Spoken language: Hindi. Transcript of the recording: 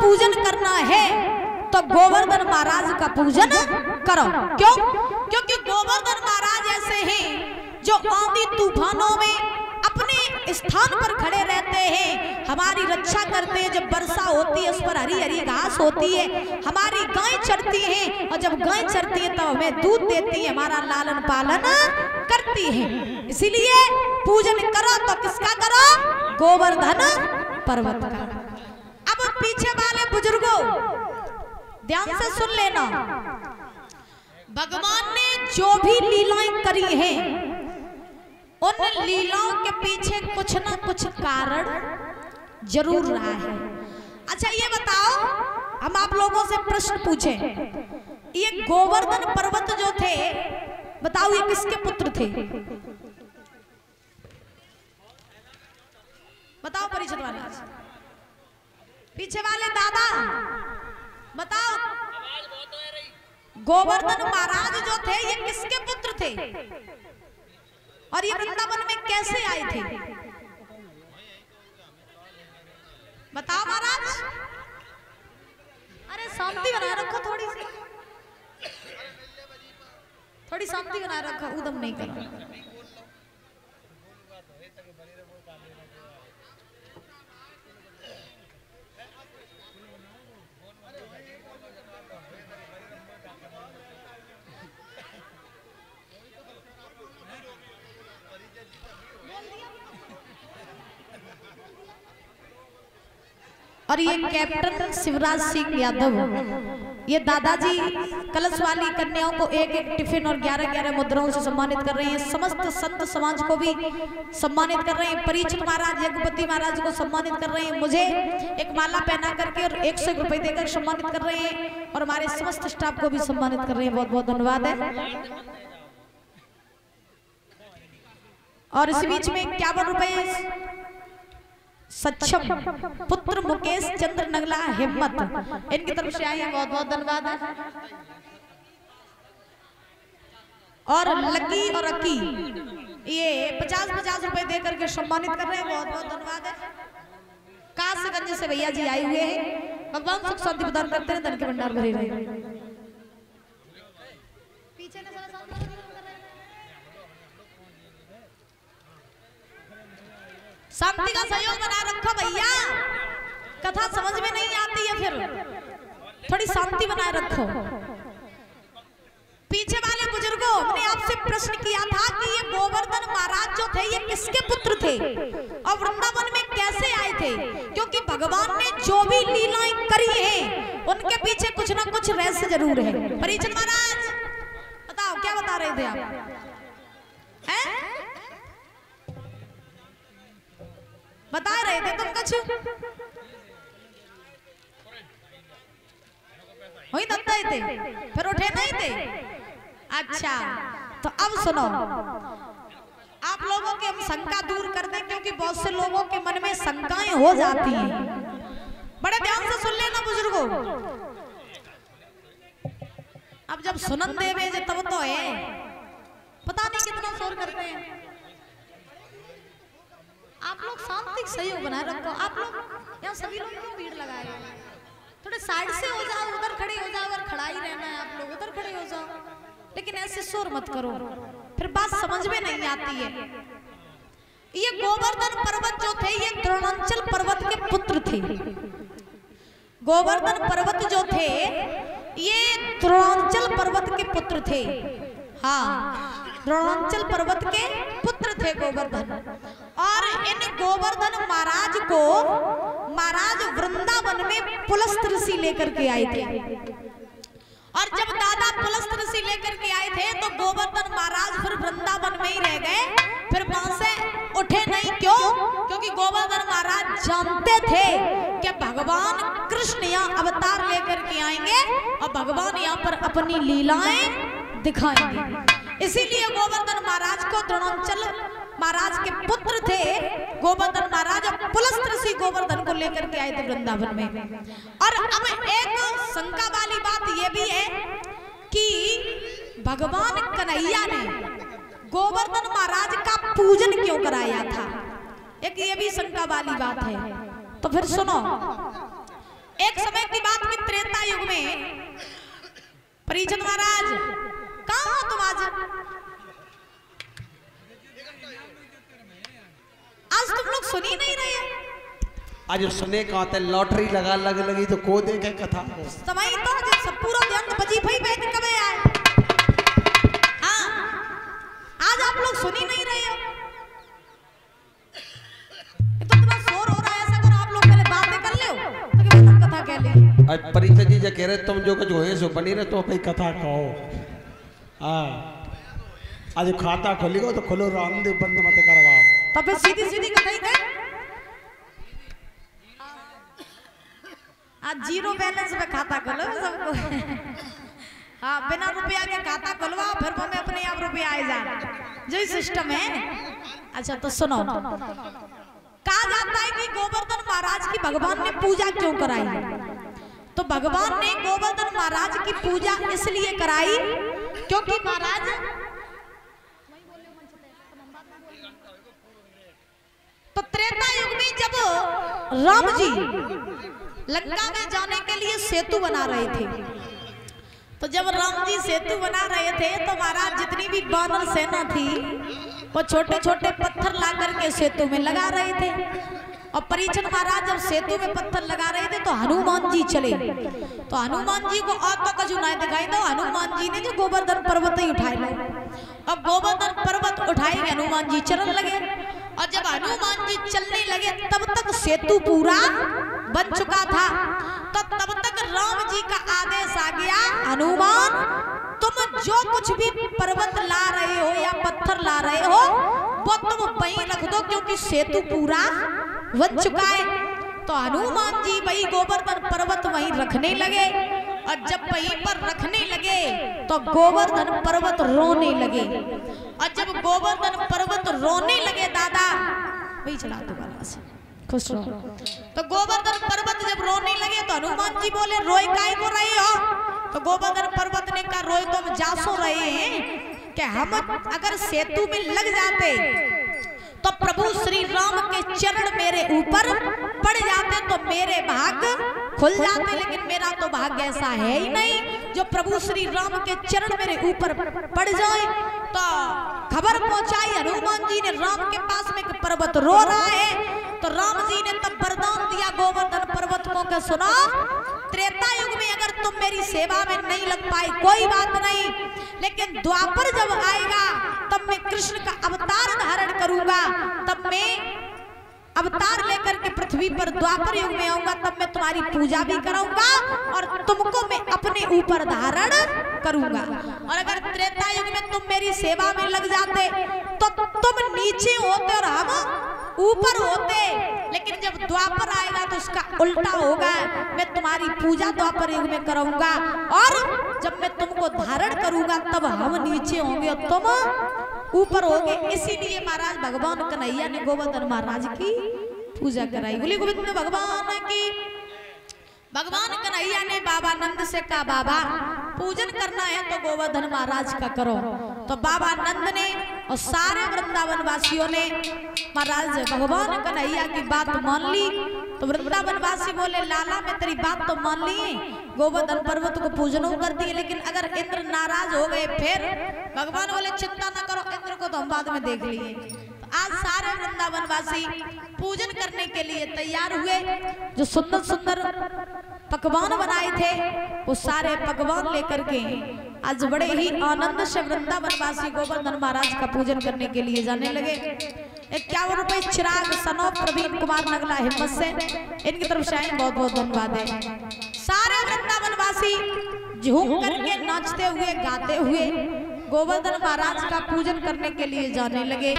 पूजन करना है तो गोवर्धन महाराज का पूजन करो। क्यों? क्योंकि गोवर्धन महाराज ऐसे हैं जो आंधी तूफानों में अपने स्थान पर खड़े रहते हैं, हमारी रक्षा करते हैं। जब वर्षा होती है उस पर हरी हरी घास होती है, हमारी गाय चरती है, और जब गाय चरती है तो हमें दूध देती है, हमारा लालन पालन करती है। इसीलिए पूजन करो तो किसका करो? गोवर्धन पर्वत का। अब पीछे वाले बुजुर्गों ध्यान से सुन लेना, भगवान ने जो भी लीलाएं करी हैं उन लीलाओं के पीछे कुछ ना कुछ कारण जरूर रहा है। अच्छा ये बताओ, हम आप लोगों से प्रश्न पूछें, ये गोवर्धन पर्वत जो थे, बताओ ये किसके पुत्र थे? बताओ परिचित वाला, पीछे वाले दादा बताओ, गोवर्धन महाराज जो थे ये किसके पुत्र थे और ये वृंदावन में कैसे आए थे? बताओ महाराज। अरे शांति बनाए रखो, थोड़ी शांति बनाए रखो, उदम नहीं करो। और ये कैप्टन शिवराज सिंह यादव, ये दादाजी कलश वाली कन्याओं को एक एक टिफिन और 11-11 मुद्राओं से सम्मानित कर रहे हैं। समस्त संत समाज को भी सम्मानित कर रहे हैं। परीक्षित महाराज, यज्ञपति महाराज को सम्मानित कर रहे हैं। मुझे एक माला पहना करके और 100 रुपए देकर सम्मानित कर रहे हैं, और हमारे समस्त स्टाफ को भी सम्मानित कर रहे हैं। बहुत बहुत धन्यवाद है। और इस बीच में 51 रुपए सक्षम पुत्र मुकेश चंद्र नगला हिम्मत, इनकी तरफ से आए हैं, बहुत बहुत धन्यवाद है। और लकी और अकी ये 50-50 रुपए देकर के सम्मानित कर रहे हैं, बहुत बहुत धन्यवाद है। कासगंज से भैया जी आए हुए हैं, भगवान सुख शांति प्रदान करते हैं, धन के भंडार भरे रहे। पीछे शांति का सहयोग बनाए रखो भैया, कथा समझ में नहीं आती है, फिर थोड़ी शांति बनाए रखो। पीछे वाले बुजुर्गों, हमने आपसे प्रश्न किया था कि ये गोवर्धन महाराज जो थे ये किसके पुत्र थे और वृंदावन में कैसे आए थे? क्योंकि भगवान ने जो भी लीलाएं करी हैं उनके पीछे कुछ ना कुछ रहस्य जरूर है। परीक्षित महाराज बताओ, क्या बता रहे थे आप? बता रहे थे तुम कुछ, वही दत्ता ही थे, फिर उठे नहीं थे। अच्छा तो अब सुनो, आप लोगों की हम शंका दूर कर दें, क्योंकि बहुत से लोगों के मन में शंकाएं हो जाती हैं। बड़े ध्यान से सुन लेना बुजुर्गों, अब जब सुनन देवे तब तो है, पता नहीं कितना शोर करते हैं। आप लोग शांति सहयोग बनाए रखो। आप लोग यहाँ सभी लोग क्यों भीड़ लगाए? थोड़े साइड से हो जाओ, उधर खड़े हो जाओ, अगर खड़ा ही रहना है आप लोग उधर खड़े हो जाओ, लेकिन ऐसे शोर मत करो, फिर बात समझ में नहीं आती है। ये गोवर्धन पर्वत जो थे ये द्रोणांचल पर्वत के पुत्र थे। गोवर्धन पर्वत जो थे ये द्रोणांचल पर्वत के पुत्र थे। हाँ, द्रोणांचल पर्वत के पुत्र थे गोवर्धन। और इन गोवर्धन महाराज को महाराज वृंदावन में पुलस्त ऋषि लेकर के आए थे। और जब दादा पुलस्त ऋषि लेकर के आए थे तो गोवर्धन महाराज फिर वृंदावन में ही रह गए, फिर वहां से उठे नहीं। क्यों? क्योंकि गोवर्धन महाराज जानते थे कि भगवान कृष्ण यहाँ अवतार लेकर के आएंगे और भगवान यहाँ पर अपनी लीलाएं दिखाएंगे। इसीलिए गोवर्धन महाराज को द्रोणांचल महाराज के पुत्र थे गोवर्धन महाराज, पुलस्त ऋषि गोवर्धन को लेकर के आए थे वृंदावन में। और अब एक शंका वाली बात यह भी है कि भगवान कन्हैया ने गोवर्धन महाराज का पूजन क्यों कराया था, एक ये भी शंका वाली बात है। तो फिर सुनो, एक समय की बात की त्रेता युग में परीक्षित महाराज कहाँ हो तुम आज तुम लोग सुन ही नहीं रहे। आज सुने कहते लॉटरी लगा लगी तो को देखे कथा समय तो सब पूरा ध्यान तो बजी भाई बैठ कब आए। हाँ आज आप लोग सुन ही नहीं रहे हो। तो इतना शोर हो रहा है, ऐसा करो आप लोग पहले बातें कर ले तो कि मैं कथा कह ली। आज परीक्षा जी कह रहे तुम जो कुछ होए सो बनी रहे तो भाई कथा कहो। हाँ आज खाता खोलेगा तो खोलो रामदेव बंद मत करवाओ तब फिर सीधी सीधी कथा ही कर। आज जीरो बैलेंस में खाता खोलो सबको। हाँ बिना रुपया के खाता खोलवा फिर हमें अपने आप रुपया आए जा जो सिस्टम है। अच्छा तो सुनो, कहा जाता है कि गोवर्धन महाराज की भगवान ने पूजा क्यों कराई। तो भगवान ने गोवर्धन महाराज की पूजा इसलिए कराई क्योंकि महाराज तो त्रेता युग में जब राम जी लंका में जाने के लिए सेतु बना रहे थे, तो जब राम जी सेतु बना रहे थे तो महाराज जितनी भी वानर सेना थी वो छोटे छोटे पत्थर ला करके सेतु में लगा रहे थे। और परीक्षित महाराज जब सेतु में पत्थर लगा रहे थे तो हनुमान जी चले। तो हनुमान जी को और तो कछु नहीं दिखाई दो, हनुमान जी ने जो गोवर्धन पर्वत ही उठाए लो। अब गोवर्धन पर्वत उठाए हनुमान जी चलने लगे। और जब हनुमान जी चलने लगे तब तक सेतु पूरा बन चुका था। तो तब तक राम जी का आदेश आ गया, हनुमान तुम जो कुछ भी पर्वत ला रहे हो या पत्थर ला रहे हो वो तुम वहीं रख दो क्योंकि सेतु पूरा बन चुका है। तो हनुमान जी वही गोवर्धन पर्वत वहीं रखने लगे। और जब वहीं पर रखने लगे तो गोवर्धन पर्वत रोने लगे। और जब गोवर्धन पर्वत रोने लगे दादा वही चला दोबारा से खुश रहो। तो गोवर्धन पर्वत जब रोने लगे तो हनुमान जी बोले रोए काहे को रहे हो। तो गोवर्धन पर्वत ने कहा रोए तो हम जासो रहे हैं कि हम अगर सेतु में लग जाते तो प्रभु श्री राम के चरण मेरे ऊपर पड़ जाते तो मेरे भाग खुल जाते, लेकिन मेरा तो भाग्य ऐसा है ही नहीं जो प्रभु श्री राम के चरण मेरे ऊपर पड़ जाए। तो खबर पहुंचाई हनुमान जी ने राम के पास में कि पर्वत रो रहा है। तो राम जी ने तब वरदान दिया गोवर्धन पर्वत को कि सुनो, त्रेता युग में अगर तुम मेरी सेवा में नहीं लग पाए कोई बात नहीं, लेकिन द्वापर जब आएगा तब मैं कृष्ण का अवतार धारण करूंगा। तब मैं अवतार लेकर के पृथ्वी पर द्वापर युग में आऊंगा, तब मैं तुम्हारी पूजा भी कराऊंगा और तुमको मैं अपने ऊपर धारण करूंगा। और अगर त्रेता युग में तुम मेरी सेवा में लग जाते तो तुम नीचे होते और हम ऊपर होते, लेकिन जब द्वापर आएगा तो उसका उल्टा होगा, मैं तुम्हारी पूजा द्वापर युग में कराऊंगा और जब मैं तुमको धारण करूंगा तब हम नीचे होंगे और तुम ऊपर होंगे। इसीलिए महाराज भगवान कन्हैया ने गोवर्धन महाराज की पूजा कराई। बोली गोविंद भगवान की। भगवान कन्हैया ने बाबा नंद से कहा बाबा पूजन करना है तो गोवर्धन महाराज का करो। तो बाबा नंद ने और सारे वृंदावन वासियों ने महाराज भगवान कन्हैया की बात मान ली। तो वृंदावन वासी बोले लाला मैं तेरी बात तो मान ली, गोवर्धन पर्वत को पूजन कर दिए, लेकिन अगर इंद्र नाराज हो गए फिर। भगवान बोले चिंता न करो, इंद्र को तो हम बाद में देख लिए। तो आज सारे वृंदावन वासी पूजन करने के लिए तैयार हुए। जो सुंदर सुंदर पकवान बनाए थे वो सारे पकवान लेकर के आज बड़े ही आनंद से वृंदावन वासी गोवर्धन महाराज का पूजन करने के लिए जाने लगे। 51 रुपए चिराग सनो प्रवीण कुमार नगला हिम्मत से इनकी तरफ से बहुत बहुत धन्यवाद है। सारे वृंदावन वासी झूम करके नाचते हुए गाते हुए गोवर्धन महाराज का पूजन करने के लिए जाने लगे।